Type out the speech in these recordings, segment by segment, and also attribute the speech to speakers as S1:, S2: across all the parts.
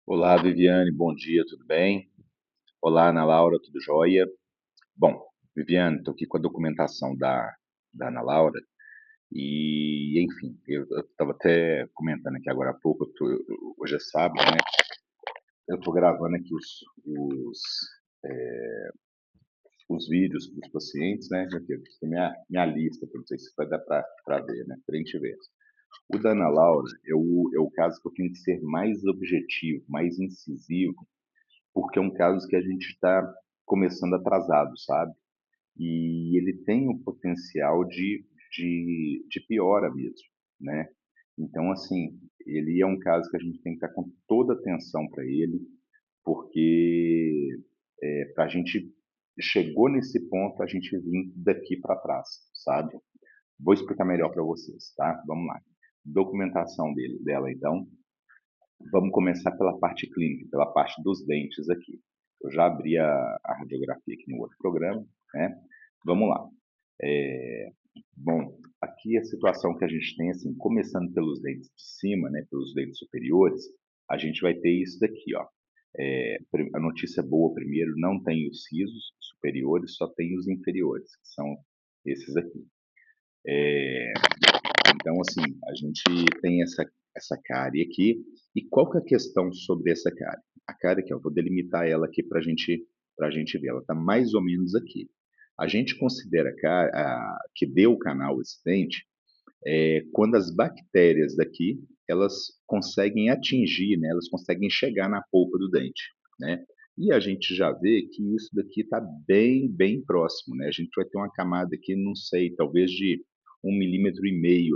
S1: Olá, Viviane, bom dia, tudo bem? Olá, Ana Laura, tudo jóia? Bom, Viviane, estou aqui com a documentação da Ana Laura enfim, eu estava até comentando aqui agora há pouco, hoje é sábado, né? Eu estou gravando aqui os vídeos para os pacientes, né? Já tenho aqui minha lista, para não sei se vai dar para ver, né? Para a gente ver. O da Ana Laura é o caso que eu tenho que ser mais objetivo, mais incisivo, porque é um caso que a gente está começando atrasado, sabe? E ele tem o potencial de piora mesmo, né? Então, assim, ele é um caso que a gente tem que estar com toda atenção para ele, porque a gente chegou nesse ponto, a gente vir daqui para trás, sabe? Vou explicar melhor para vocês, tá? Vamos lá. Documentação dela, então. Vamos começar pela parte clínica, pela parte dos dentes aqui. Eu já abri a radiografia aqui no outro programa, né? Vamos lá. É, bom, aqui a situação que a gente tem, assim, começando pelos dentes de cima, né, pelos dentes superiores, a gente vai ter isso daqui, ó. A notícia boa primeiro, não tem os sisos superiores, só tem os inferiores, que são esses aqui. Então, assim, a gente tem essa cárie aqui. E qual que é a questão sobre essa cárie? A cárie aqui, eu vou delimitar ela aqui para a gente ver. Ela está mais ou menos aqui. A gente considera que deu o canal excedente quando as bactérias daqui elas conseguem atingir, né? Elas conseguem chegar na polpa do dente, né? E a gente já vê que isso daqui está bem, bem próximo, né? A gente vai ter uma camada aqui, não sei, talvez de 1,5 milímetros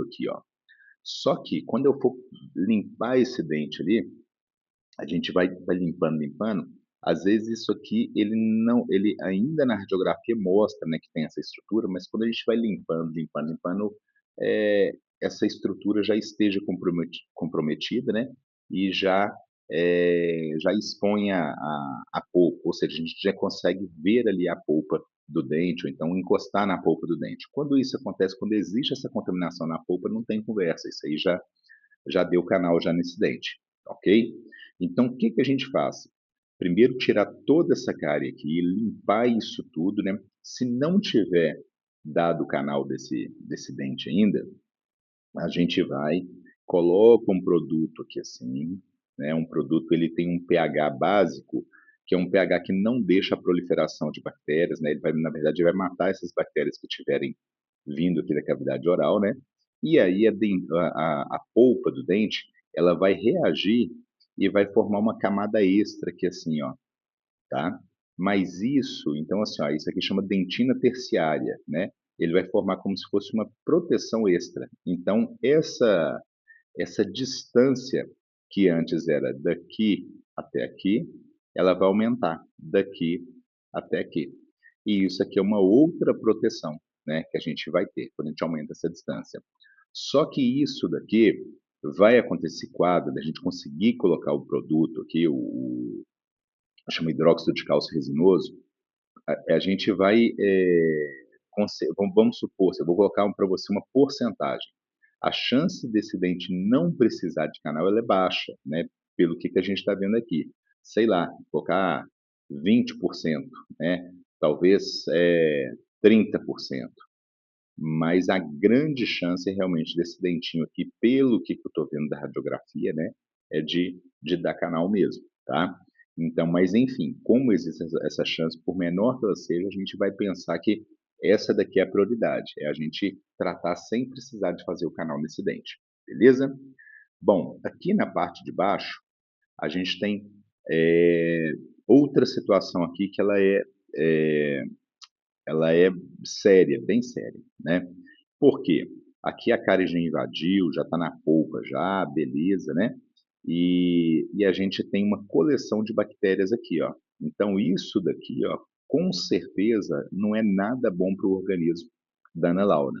S1: aqui, ó. Só que quando eu for limpar esse dente ali, a gente vai limpando, limpando. Às vezes isso aqui ele não, ele ainda na radiografia mostra, né, que tem essa estrutura, mas quando a gente vai limpando, limpando, limpando, essa estrutura já esteja comprometida, né, e já expõe a polpa, ou seja, a gente já consegue ver ali a polpa do dente, ou então encostar na polpa do dente. Quando isso acontece, quando existe essa contaminação na polpa, não tem conversa, isso aí já deu canal já nesse dente, ok? Então, o que que a gente faz? Primeiro, tirar toda essa cárie aqui, limpar isso tudo, né? Se não tiver dado o canal desse dente ainda, a gente vai, coloca um produto aqui assim, né? Um produto, ele tem um pH básico, que é um pH que não deixa a proliferação de bactérias, né? Ele vai, na verdade, ele vai matar essas bactérias que tiverem vindo aqui da cavidade oral, né? E aí a polpa do dente, ela vai reagir e vai formar uma camada extra aqui assim, ó, tá? Mas isso, então assim, ó, isso aqui chama dentina terciária, né? Ele vai formar como se fosse uma proteção extra. Então, essa distância que antes era daqui até aqui, ela vai aumentar daqui até aqui. E isso aqui é uma outra proteção, né, que a gente vai ter quando a gente aumenta essa distância. Só que isso daqui vai acontecer quadro da gente conseguir colocar o produto aqui, chama hidróxido de cálcio resinoso, a gente vai, vamos supor, eu vou colocar para você uma porcentagem. A chance desse dente não precisar de canal ela é baixa, né? Pelo que a gente está vendo aqui. Sei lá, colocar 20%, né? Talvez 30%. Mas a grande chance realmente desse dentinho aqui, pelo que eu estou vendo da radiografia, né? É de dar canal mesmo, tá? Então, mas enfim, como existe essa chance, por menor que ela seja, a gente vai pensar que essa daqui é a prioridade, é a gente tratar sem precisar de fazer o canal nesse dente, beleza? Bom, aqui na parte de baixo, a gente tem é, outra situação aqui que é, ela é séria, bem séria, né? Por quê? Aqui a cárie já invadiu, já está na polpa já, beleza, né? E a gente tem uma coleção de bactérias aqui, ó. Então isso daqui, ó, com certeza não é nada bom para o organismo da Ana Laura.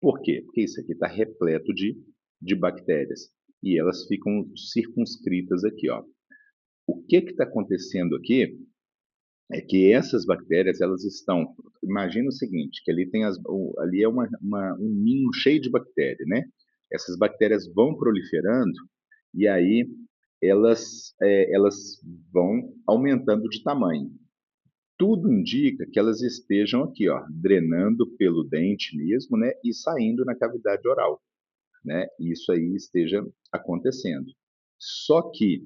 S1: Por quê? Porque isso aqui está repleto de bactérias e elas ficam circunscritas aqui, ó. O que está acontecendo aqui é que essas bactérias elas estão, imagina o seguinte, que ali tem ali é um ninho cheio de bactérias, né? Essas bactérias vão proliferando e aí elas vão aumentando de tamanho. Tudo indica que elas estejam aqui, ó, drenando pelo dente mesmo, né, e saindo na cavidade oral, né? Isso aí esteja acontecendo. Só que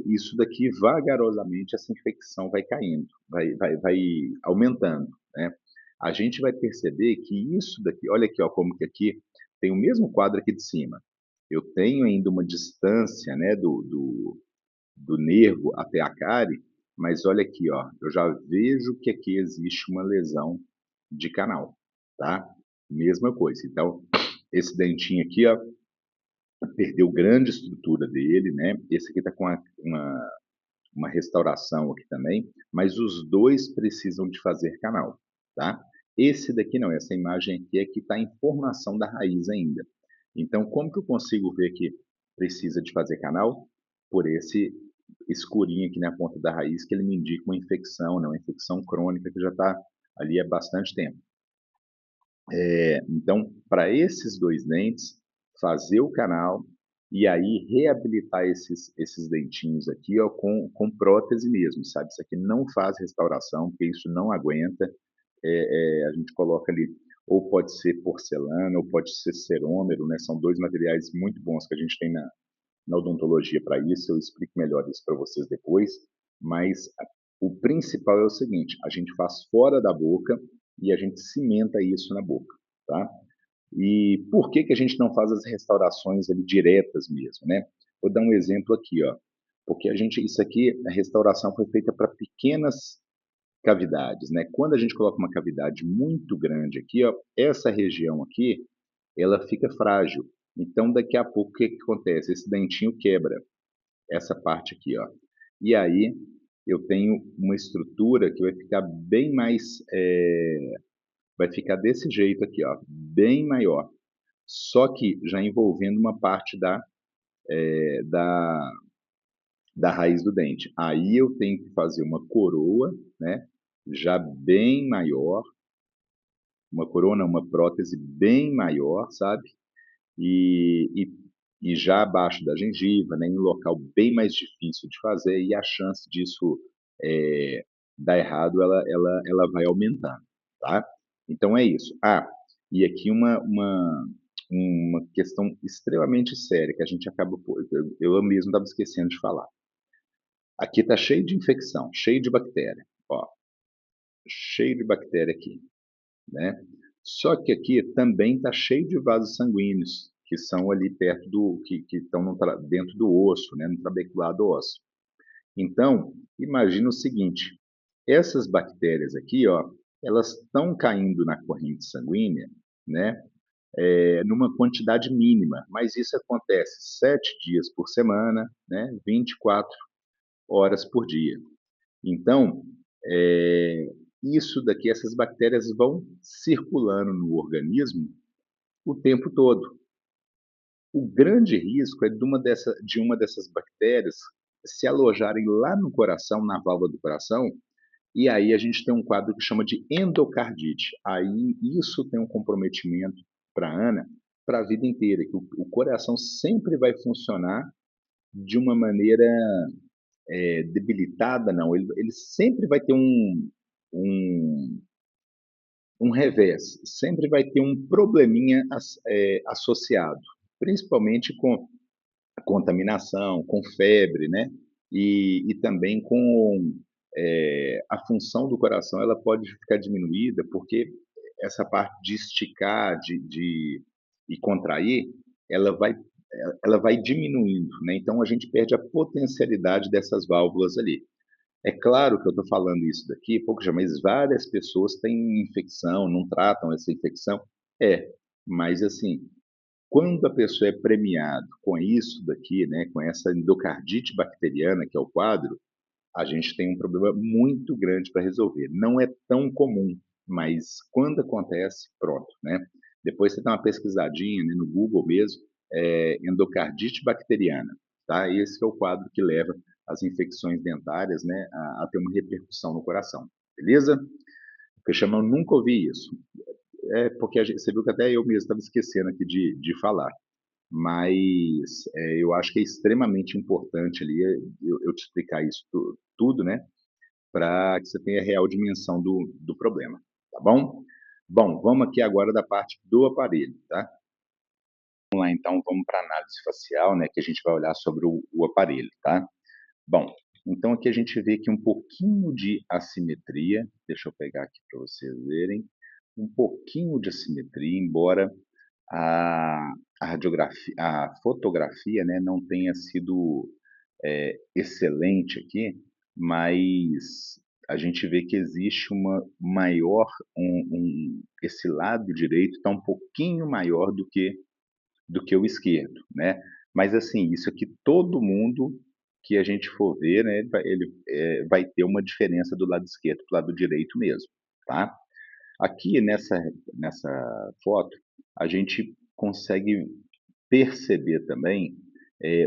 S1: isso daqui vagarosamente essa infecção vai caindo, vai aumentando, né? A gente vai perceber que isso daqui, olha aqui, ó, como que aqui tem o mesmo quadro aqui de cima. Eu tenho ainda uma distância, né, do nervo até a cárie, mas olha aqui, ó, eu já vejo que aqui existe uma lesão de canal, tá? Mesma coisa. Então, esse dentinho aqui, ó, perdeu grande estrutura dele, né? Esse aqui tá com uma restauração aqui também, mas os dois precisam de fazer canal, tá? Esse daqui não, essa imagem aqui é que está em formação da raiz ainda. Então, como que eu consigo ver que precisa de fazer canal? Por esse escurinho aqui na ponta da raiz, que ele me indica uma infecção, né? Uma infecção crônica que já está ali há bastante tempo. Então, para esses dois dentes, fazer o canal e aí reabilitar esses dentinhos aqui, ó, com prótese mesmo, sabe? Isso aqui não faz restauração, porque isso não aguenta. A gente coloca ali, ou pode ser porcelana, ou pode ser cerômero, né? São dois materiais muito bons que a gente tem na odontologia para isso. Eu explico melhor isso para vocês depois. Mas o principal é o seguinte: a gente faz fora da boca e a gente cimenta isso na boca, tá? E por que que a gente não faz as restaurações ali diretas mesmo, né? Vou dar um exemplo aqui, ó. Porque isso aqui, a restauração foi feita para pequenas cavidades, né? Quando a gente coloca uma cavidade muito grande aqui, ó, essa região aqui, ela fica frágil. Então, daqui a pouco, o que que acontece? Esse dentinho quebra, essa parte aqui, ó. E aí, eu tenho uma estrutura que vai ficar bem mais, vai ficar desse jeito aqui, ó, bem maior. Só que já envolvendo uma parte da, da raiz do dente. Aí eu tenho que fazer uma coroa, né, já bem maior, uma coroa não, uma prótese bem maior, sabe? E já abaixo da gengiva, né, em um local bem mais difícil de fazer, e a chance disso é, dar errado, ela vai aumentando, tá? Então é isso. Ah, e aqui uma questão extremamente séria, que a gente acaba, eu mesmo estava esquecendo de falar. Aqui está cheio de infecção, cheio de bactéria, ó, cheio de bactéria aqui, né? Só que aqui também está cheio de vasos sanguíneos, que são ali perto que estão dentro do osso, né, no trabeculado ósseo. Então, imagina o seguinte: essas bactérias aqui, ó, elas estão caindo na corrente sanguínea, né, numa quantidade mínima, mas isso acontece 7 dias por semana, né, 24 horas por dia. Então, é, isso daqui, essas bactérias vão circulando no organismo o tempo todo. O grande risco é de uma dessas bactérias se alojarem lá no coração, na válvula do coração, e aí a gente tem um quadro que chama de endocardite. Aí isso tem um comprometimento para a Ana para a vida inteira, que o coração sempre vai funcionar de uma maneira debilitada, não. Ele sempre vai ter um, um revés, sempre vai ter um probleminha associado, principalmente com contaminação, com febre, né? E também com a função do coração, ela pode ficar diminuída, porque essa parte de esticar, e contrair, ela vai, ela vai diminuindo, né? Então a gente perde a potencialidade dessas válvulas ali. É claro que eu estou falando isso daqui, pouco já, mas várias pessoas têm infecção, não tratam essa infecção. Mas assim, quando a pessoa é premiada com isso daqui, né, com essa endocardite bacteriana, que é o quadro, a gente tem um problema muito grande para resolver. Não é tão comum, mas quando acontece, pronto, né? Depois você dá uma pesquisadinha, né, no Google mesmo, endocardite bacteriana, tá? Esse é o quadro que leva as infecções dentárias, né, a ter uma repercussão no coração, beleza? Porque chama, eu nunca ouvi isso. Porque você viu que até eu mesmo estava esquecendo aqui de falar. mas eu acho que é extremamente importante ali eu te explicar isso tudo, né, para que você tenha a real dimensão do problema, tá bom? Bom, vamos aqui agora da parte do aparelho, tá? Vamos lá, então, vamos para a análise facial, né, que a gente vai olhar sobre o aparelho, tá? Bom, então aqui a gente vê que um pouquinho de assimetria, deixa eu pegar aqui para vocês verem, um pouquinho de assimetria, embora a radiografia, a fotografia, né, não tenha sido excelente aqui, mas a gente vê que existe uma maior, esse lado direito está um pouquinho maior do que o esquerdo, né? Mas assim, isso aqui todo mundo que a gente for ver, né, ele vai ter uma diferença do lado esquerdo para o lado direito mesmo, tá? Aqui nessa foto, a gente consegue perceber também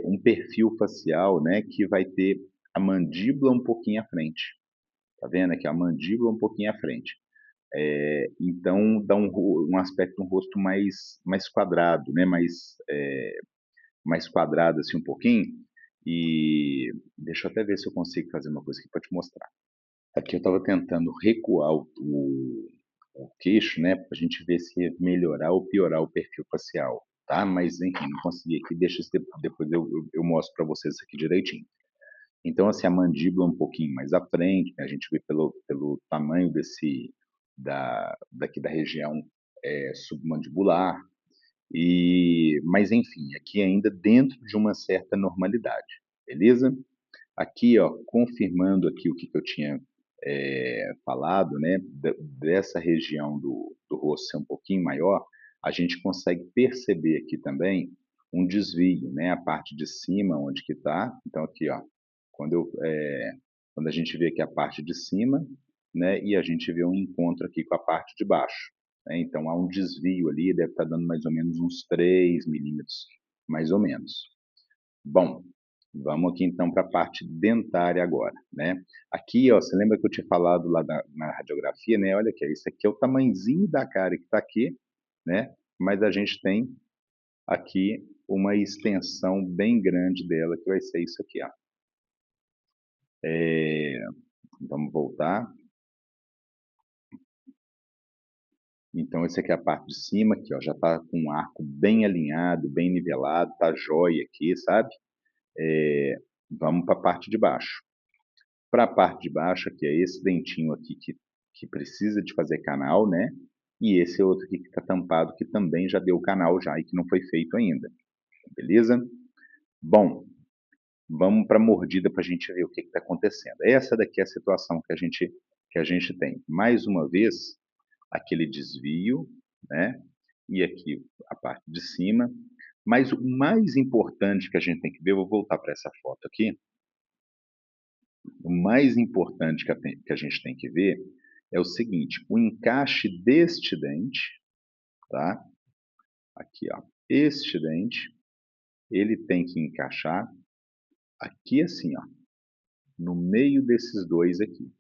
S1: um perfil facial, né, que vai ter a mandíbula um pouquinho à frente. Tá vendo aqui a mandíbula um pouquinho à frente. Então dá um aspecto, um rosto mais quadrado, né, mais quadrado assim um pouquinho. E deixa eu até ver se eu consigo fazer uma coisa aqui para te mostrar. Aqui eu estava tentando recuar o queixo, né, para a gente ver se ia melhorar ou piorar o perfil facial, tá? Mas enfim, não consegui aqui, deixa isso depois eu mostro para vocês aqui direitinho. Então, assim, a mandíbula um pouquinho mais à frente, né, a gente vê pelo tamanho daqui da região submandibular, mas enfim, aqui ainda dentro de uma certa normalidade, beleza? Aqui, ó, confirmando aqui o que eu tinha falado, né, dessa região do rosto ser um pouquinho maior, a gente consegue perceber aqui também um desvio, né, a parte de cima onde que está. Então aqui, ó, quando a gente vê aqui a parte de cima, né, e a gente vê um encontro aqui com a parte de baixo, né, então há um desvio ali, deve estar dando mais ou menos uns 3 milímetros, mais ou menos. Bom, vamos aqui então para a parte dentária agora, né? Aqui, ó, você lembra que eu tinha falado lá na radiografia, né? Olha aqui, isso aqui é o tamanhozinho da cara que está aqui, né? Mas a gente tem aqui uma extensão bem grande dela, que vai ser isso aqui, ó. Vamos voltar. Então, essa aqui é a parte de cima, aqui, ó, já está com um arco bem alinhado, bem nivelado, tá jóia aqui, sabe? Vamos para a parte de baixo. Para a parte de baixo, que é esse dentinho aqui que precisa de fazer canal, né? E esse outro aqui que está tampado, que também já deu canal já e que não foi feito ainda. Beleza? Bom, vamos para a mordida para a gente ver o que está acontecendo. Essa daqui é a situação que a gente tem. Mais uma vez, aquele desvio, né? E aqui a parte de cima. Mas o mais importante que a gente tem que ver, eu vou voltar para essa foto aqui, o mais importante que a gente tem que ver é o seguinte, o encaixe deste dente, tá? Aqui, ó, este dente, ele tem que encaixar aqui assim, ó, no meio desses dois aqui.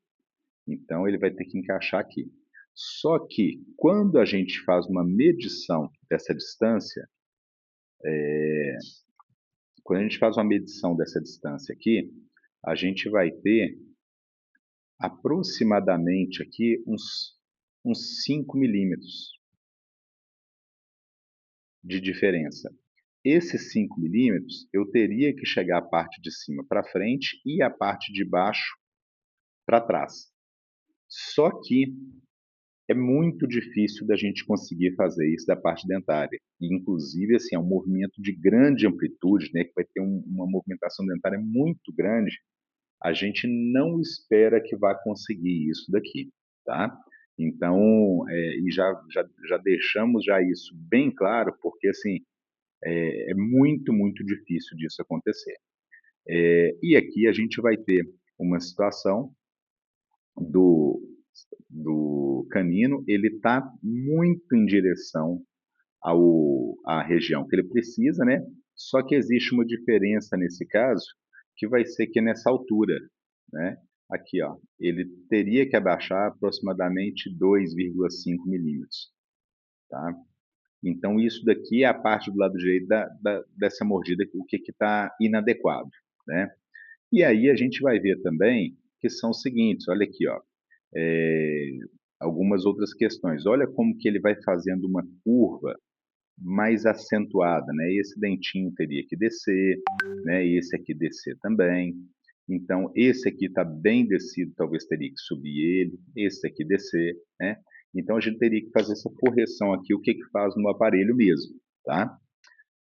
S1: Então, ele vai ter que encaixar aqui. Só que, quando a gente faz uma medição dessa distância, quando a gente faz uma medição dessa distância aqui, a gente vai ter aproximadamente aqui uns 5 milímetros de diferença. Esses 5 milímetros, eu teria que chegar a parte de cima para frente e a parte de baixo para trás. Só que é muito difícil da gente conseguir fazer isso da parte dentária. E, inclusive, assim, é um movimento de grande amplitude, né, que vai ter uma movimentação dentária muito grande. A gente não espera que vá conseguir isso daqui, tá? Então, e já deixamos já isso bem claro, porque, assim, é muito, muito difícil disso acontecer. E aqui a gente vai ter uma situação do, do canino, ele está muito em direção à região que ele precisa, né? Só que existe uma diferença nesse caso, que vai ser que nessa altura, né? Aqui, ó, ele teria que abaixar aproximadamente 2,5 milímetros, tá? Então, isso daqui é a parte do lado direito dessa mordida, o que está inadequado, né? E aí a gente vai ver também que são os seguintes, olha aqui, ó, é, algumas outras questões. Olha como que ele vai fazendo uma curva mais acentuada, né? Esse dentinho teria que descer, né? Esse aqui descer também. Então, esse aqui está bem descido, talvez teria que subir ele, esse aqui descer, né? Então, a gente teria que fazer essa correção aqui, o que que faz no aparelho mesmo, tá?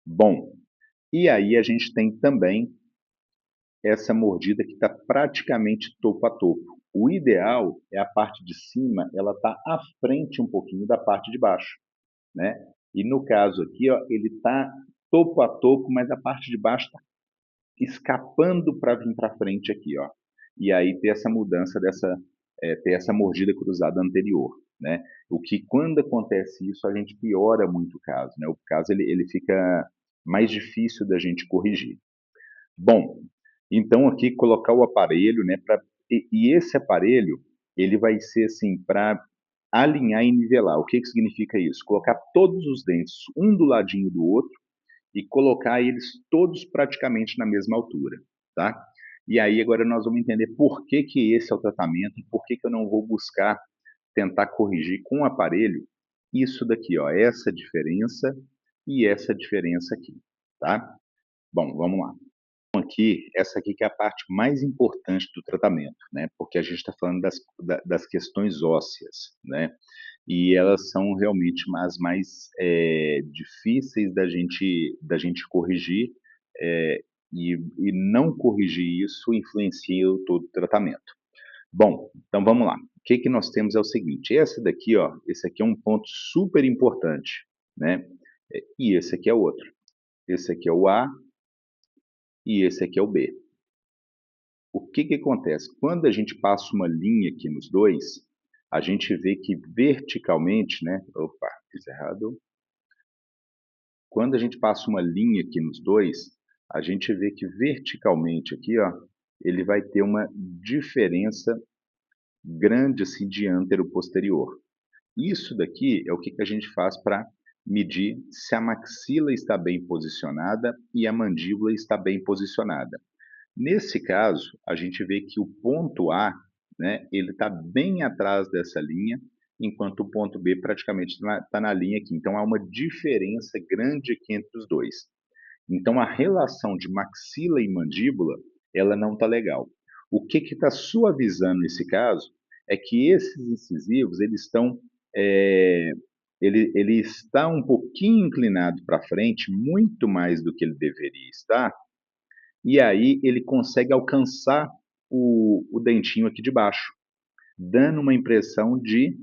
S1: Bom, e aí a gente tem também essa mordida que está praticamente topo a topo. O ideal é a parte de cima, ela tá à frente um pouquinho da parte de baixo, né? E no caso aqui, ó, ele está topo a topo, mas a parte de baixo está escapando para vir para frente aqui, ó. E aí ter essa mudança ter essa mordida cruzada anterior, né? O que quando acontece isso, a gente piora muito o caso, né? O caso ele fica mais difícil da gente corrigir. Bom, então aqui colocar o aparelho, né, e esse aparelho, ele vai ser assim, para alinhar e nivelar. O que que significa isso? Colocar todos os dentes, um do ladinho do outro, e colocar eles todos praticamente na mesma altura, tá? E aí agora nós vamos entender por que que esse é o tratamento e por que que eu não vou buscar tentar corrigir com o aparelho isso daqui, ó, essa diferença e essa diferença aqui, tá? Bom, vamos lá. Aqui, essa aqui que é a parte mais importante do tratamento, né? Porque a gente está falando das questões ósseas, né? E elas são realmente as mais difíceis da gente corrigir, e não corrigir isso influencia todo o tratamento. Bom, então vamos lá. O que que nós temos é o seguinte, esse daqui, ó, esse aqui é um ponto super importante, né? E esse aqui é outro. Esse aqui é o A e esse aqui é o B. O que que acontece? Quando a gente passa uma linha aqui nos dois, a gente vê que verticalmente, né? Opa, fiz errado. Quando a gente passa uma linha aqui nos dois, a gente vê que verticalmente aqui, ó, ele vai ter uma diferença grande assim de antero-posterior. Isso daqui é o que que a gente faz para medir se a maxila está bem posicionada e a mandíbula está bem posicionada. Nesse caso, a gente vê que o ponto A, né, ele está bem atrás dessa linha, enquanto o ponto B praticamente está na linha aqui. Então, há uma diferença grande aqui entre os dois. Então, a relação de maxila e mandíbula, ela não está legal. O que está suavizando nesse caso é que esses incisivos, eles estão, ele está um pouquinho inclinado para frente, muito mais do que ele deveria estar, e aí ele consegue alcançar o dentinho aqui de baixo, dando uma impressão de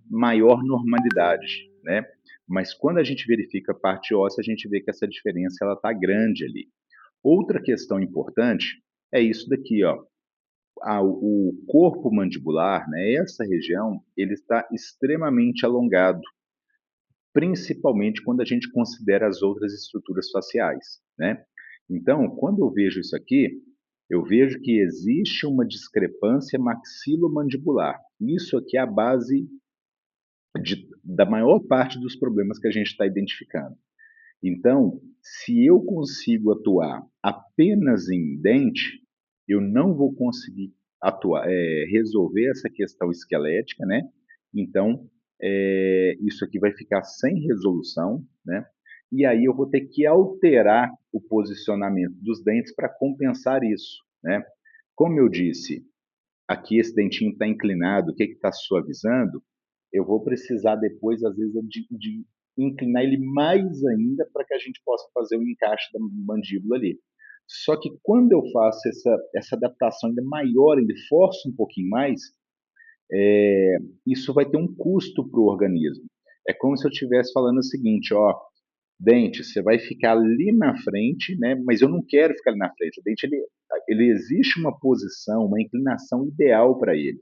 S1: maior normalidade, né? Mas quando a gente verifica a parte óssea, a gente vê que essa diferença ela está grande ali. Outra questão importante é isso daqui, ó. O corpo mandibular, né, essa região, ele está extremamente alongado, principalmente quando a gente considera as outras estruturas faciais, né? Então, quando eu vejo isso aqui, eu vejo que existe uma discrepância maxilomandibular. Isso aqui é a base da maior parte dos problemas que a gente está identificando. Então, se eu consigo atuar apenas em dente, eu não vou conseguir resolver essa questão esquelética, né? Então, isso aqui vai ficar sem resolução, né? E aí eu vou ter que alterar o posicionamento dos dentes para compensar isso, né? Como eu disse, aqui esse dentinho está inclinado, o que está suavizando? Eu vou precisar depois, às vezes, de inclinar ele mais ainda para que a gente possa fazer o encaixe da mandíbula ali. Só que quando eu faço essa adaptação ainda maior, ainda forço um pouquinho mais, isso vai ter um custo para o organismo. É como se eu estivesse falando o seguinte, ó, dente, você vai ficar ali na frente, né? Mas eu não quero ficar ali na frente. O dente, ele existe uma posição, uma inclinação ideal para ele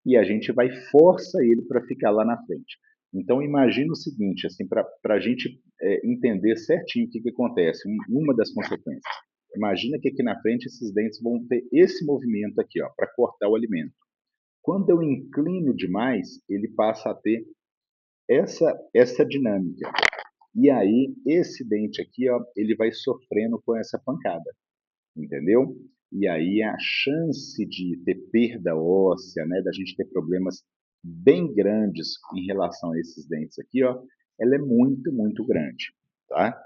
S1: e a gente vai força ele para ficar lá na frente. Então imagina o seguinte, assim, para a gente entender certinho o que, que acontece, uma das consequências. Imagina que aqui na frente esses dentes vão ter esse movimento aqui, ó, para cortar o alimento. Quando eu inclino demais, ele passa a ter essa dinâmica. E aí, esse dente aqui, ó, ele vai sofrendo com essa pancada, entendeu? E aí a chance de ter perda óssea, né, da gente ter problemas bem grandes em relação a esses dentes aqui, ó, ela é muito, muito grande, tá?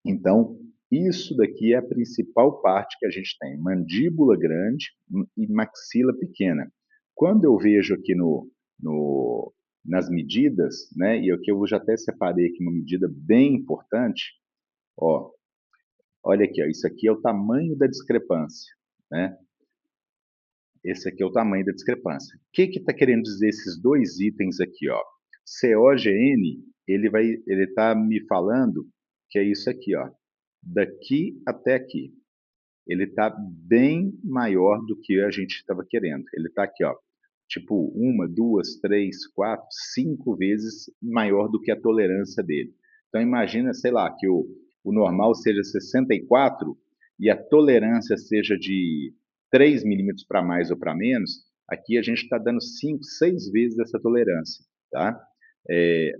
S1: Então, isso daqui é a principal parte que a gente tem, mandíbula grande e maxila pequena. Quando eu vejo aqui no, nas medidas, né, e aqui eu já até separei aqui uma medida bem importante, ó, olha aqui, ó, isso aqui é o tamanho da discrepância, né? Esse aqui é o tamanho da discrepância. O que está querendo dizer esses dois itens aqui, ó? COGN, ele está me falando que é isso aqui, ó, daqui até aqui. Ele está bem maior do que a gente estava querendo. Ele está aqui, ó, tipo, uma, duas, três, quatro, cinco vezes maior do que a tolerância dele. Então, imagina, sei lá, que o normal seja 64 e a tolerância seja de 3 milímetros para mais ou para menos, aqui a gente está dando 5, 6 vezes essa tolerância, tá?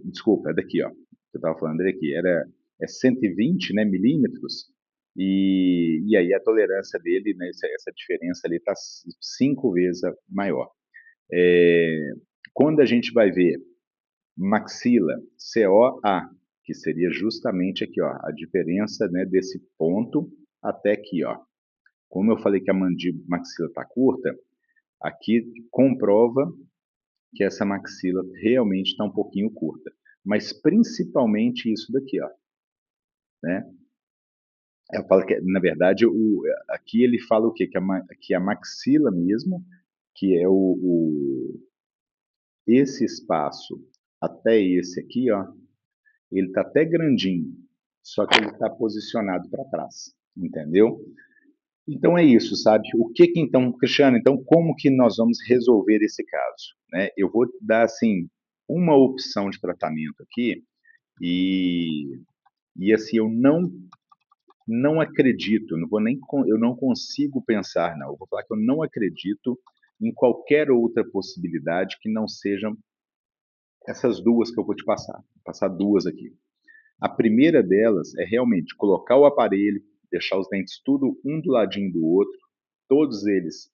S1: Desculpa, é daqui, ó. Eu estava falando daqui, é 120, né, milímetros, e aí a tolerância dele, né, essa diferença ali está 5 vezes maior. Quando a gente vai ver maxila, COA, que seria justamente aqui, ó, a diferença, né, desse ponto até aqui, ó. Como eu falei que a mandíbula maxila está curta, aqui comprova que essa maxila realmente está um pouquinho curta. Mas principalmente isso daqui, ó, né? Eu falo que, na verdade, aqui ele fala o quê? Que a maxila mesmo, que é esse espaço até esse aqui, ó, ele está até grandinho, só que ele está posicionado para trás, entendeu? Então é isso, sabe? Então, Cristiano, então como que nós vamos resolver esse caso, né? Eu vou dar assim uma opção de tratamento aqui e assim eu não acredito, eu não consigo pensar, não. Eu vou falar que eu não acredito em qualquer outra possibilidade que não sejam essas duas que eu vou te passar. Vou passar duas aqui. A primeira delas é realmente colocar o aparelho, deixar os dentes tudo um do ladinho do outro, todos eles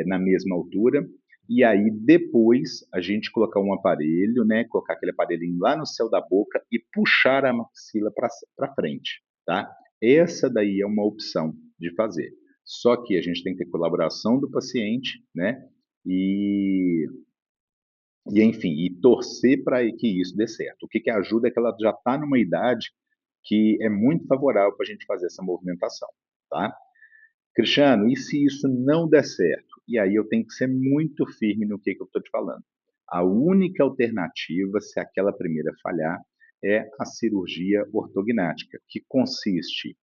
S1: na mesma altura, e aí depois a gente colocar um aparelho, né, colocar aquele aparelhinho lá no céu da boca e puxar a maxila para frente, tá? Essa daí é uma opção de fazer. Só que a gente tem que ter colaboração do paciente, né? E enfim, e torcer para que isso dê certo. O que ajuda é que ela já está numa idade que é muito favorável para a gente fazer essa movimentação, tá? Cristiano, e se isso não der certo? E aí eu tenho que ser muito firme no que eu estou te falando. A única alternativa, se aquela primeira falhar, é a cirurgia ortognática, que consiste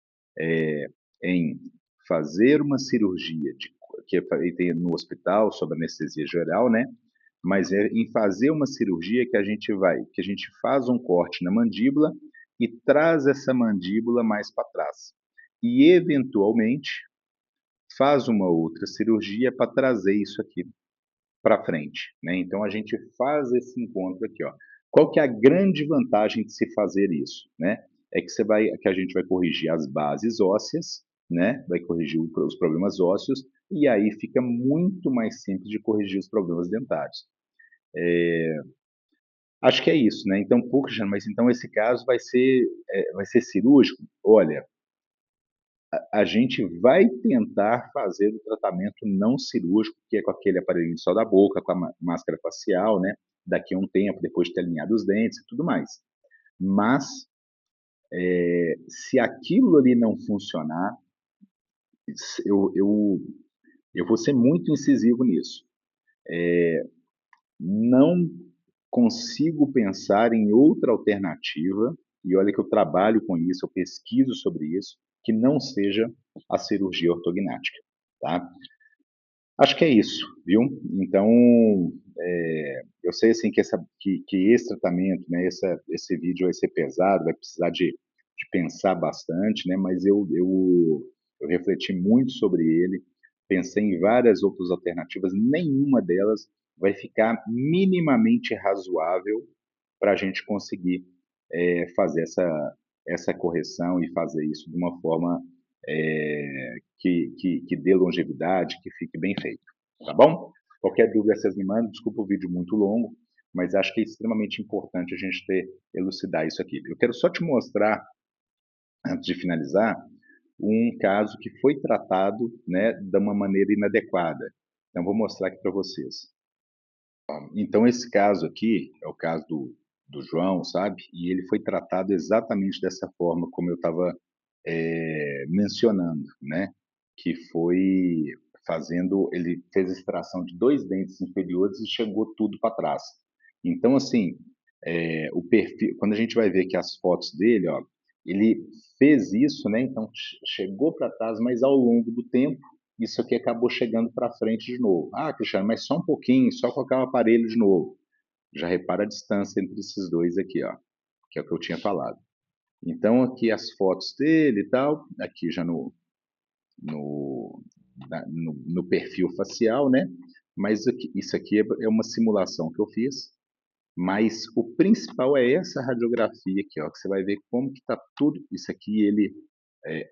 S1: em fazer uma cirurgia que é feita no hospital, sob anestesia geral, né? Mas é em fazer uma cirurgia que a gente faz um corte na mandíbula e traz essa mandíbula mais para trás. E, eventualmente, faz uma outra cirurgia para trazer isso aqui para frente, né? Então, a gente faz esse encontro aqui, ó. Qual que é a grande vantagem de se fazer isso, né? É que a gente vai corrigir as bases ósseas, né? Vai corrigir os problemas ósseos e aí fica muito mais simples de corrigir os problemas dentários. Acho que é isso, né? Então, puxa, mas então esse caso vai ser cirúrgico? Olha, a gente vai tentar fazer o tratamento não cirúrgico, que é com aquele aparelhinho só da boca, com a máscara facial, né? Daqui a um tempo, depois de ter alinhado os dentes e tudo mais. Mas, se aquilo ali não funcionar, eu, eu, eu vou ser muito incisivo nisso. Não consigo pensar em outra alternativa, e olha que eu trabalho com isso, eu pesquiso sobre isso, que não seja a cirurgia ortognática, tá? Acho que é isso, viu? Então, eu sei assim que esse tratamento, né, esse vídeo vai ser pesado, vai precisar de pensar bastante, né? Mas eu refleti muito sobre ele, pensei em várias outras alternativas, nenhuma delas vai ficar minimamente razoável para a gente conseguir fazer essa correção e fazer isso de uma forma que dê longevidade, que fique bem feito, tá bom? Qualquer dúvida vocês me mandam, desculpa o vídeo muito longo, mas acho que é extremamente importante a gente elucidar isso aqui. Eu quero só te mostrar, antes de finalizar, um caso que foi tratado, né, de uma maneira inadequada. Então, vou mostrar aqui para vocês. Então, esse caso aqui é o caso do João, sabe? E ele foi tratado exatamente dessa forma como eu estava mencionando, né? Que foi ele fez a extração de 2 dentes inferiores e chegou tudo para trás. Então, assim, o perfil, quando a gente vai ver aqui as fotos dele, ó, ele fez isso, né? Então, chegou para trás, mas ao longo do tempo, isso aqui acabou chegando para frente de novo. Ah, Cristiano, mas só um pouquinho, só colocar o aparelho de novo. Já repara a distância entre esses dois aqui, ó, que é o que eu tinha falado. Então, aqui as fotos dele e tal, aqui já no, no perfil facial, né? Mas isso aqui é uma simulação que eu fiz, mas o principal é essa radiografia aqui, ó, que você vai ver como que está tudo. Isso aqui ele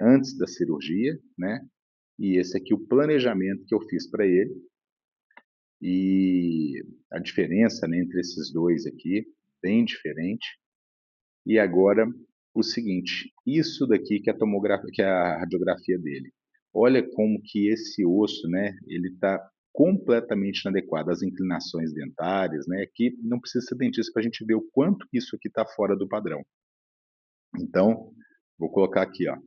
S1: antes da cirurgia, né? E esse aqui o planejamento que eu fiz para ele. E a diferença, né, entre esses dois aqui, bem diferente. E agora o seguinte, isso daqui que é a tomografia, que é a radiografia dele. Olha como que esse osso, né, ele está completamente inadequado, as inclinações dentárias, né, que não precisa ser dentista para a gente ver o quanto isso aqui está fora do padrão. Então, vou colocar aqui, ó,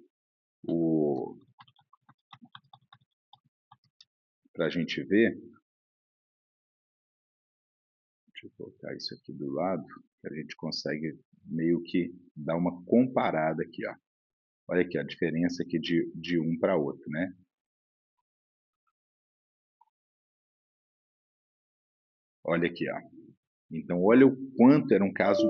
S1: para a gente ver, deixa eu colocar isso aqui do lado, que a gente consegue meio que dar uma comparada aqui, ó. Olha aqui a diferença aqui de um para outro, né? Olha aqui, ó. Então, olha o quanto era um caso